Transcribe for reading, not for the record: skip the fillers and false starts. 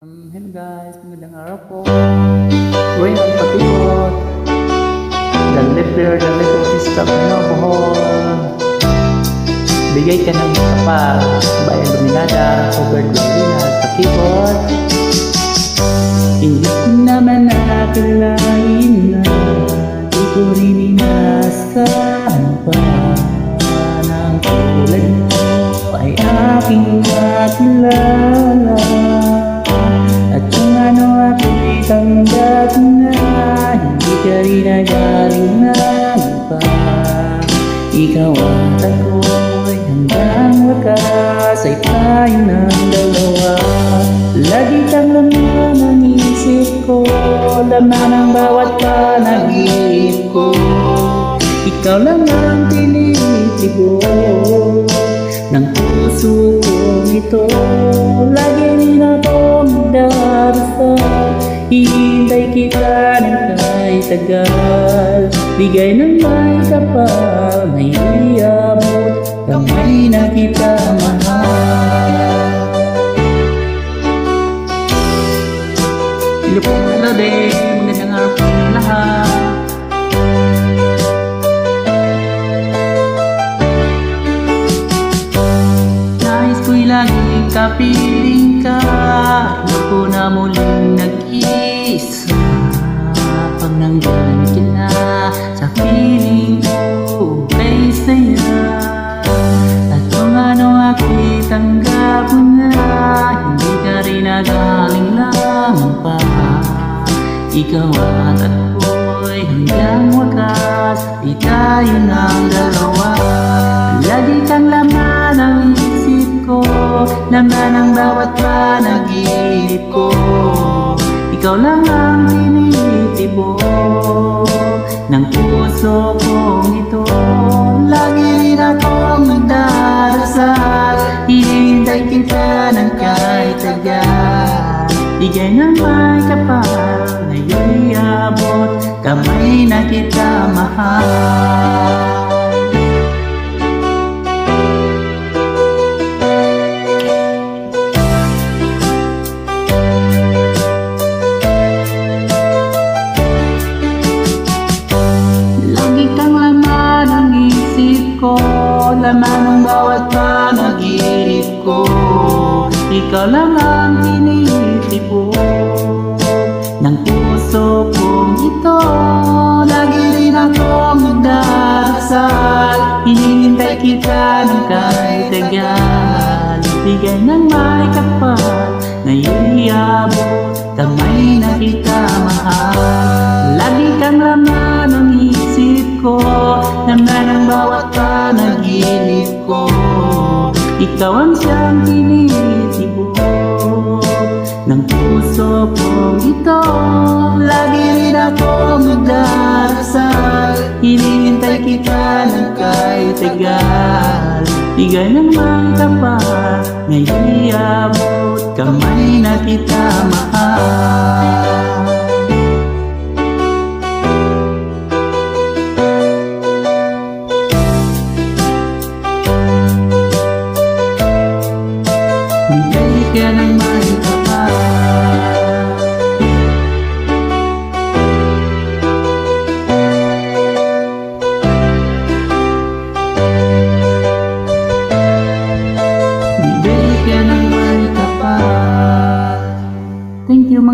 Hello guys, magandang araw po. We're on Pakipot. The left of this stuff na bohol. Bigay ka ng kapag Bayan Luminada, covered with Lina, Pakipot. Hindi ko naman nakalain na di ko rin inasahan pa ng tulad mo ay aking makilala. At kung ano ako'y tanggap na hindi ka rin nagaling pa. Ikaw at ako'y hanggang wakas ay tayo ng dalawa. Lagi kang laman ang isip ko, laman ang bawat panaginip ko. Ikaw lang ang tinitibo ng puso kong ito. Lagi rin akong darasal, hihintay kita ng kahit tagal. Bigay ng may kapal, may iabot, kamay na kita mahal. Hello po mga lode, magandang araw po lahat. Laging kapiling ka, ako na muling nag-isa. Pag nandyan ka na sa piling ko, kay saya. At kung ano ako'y tanggap mo na, hindi ka rin nagaling lamang pa. Ikaw at ako'y hanggang wakas, di tayo ng dalawa. Lagi kang laman ang ko, laman ang bawat panaginip ko. Ikaw lang ang tinitibo ng puso kong ito. Lagi rin akong nagdarasal, hinihintay kita ng kahit tagal. Bigay ng may kapal na iabot, kamay na kita mahal. Laman ang bawat panaginip ko. Ikaw lang ang tinitibo ng puso kong ito. Lagi rin akong nagdarasal, hinihintay kita ng kahit tagal. Bigay ng may kapal na iabot, kamay na kita mahal. Lagi kang laman ang isip ko, laman ang bawat panaginip ko. Ikaw ang siyang tinitibo ng puso kong ito. Lagi rin akong nagdarasal, hinihintay kita ng kahit tagal. Bigay ng may kapal na iabot, kamay na kita mahal. Bigay ka ng may kapal. Bigay ka ng may kapal. Thank you mga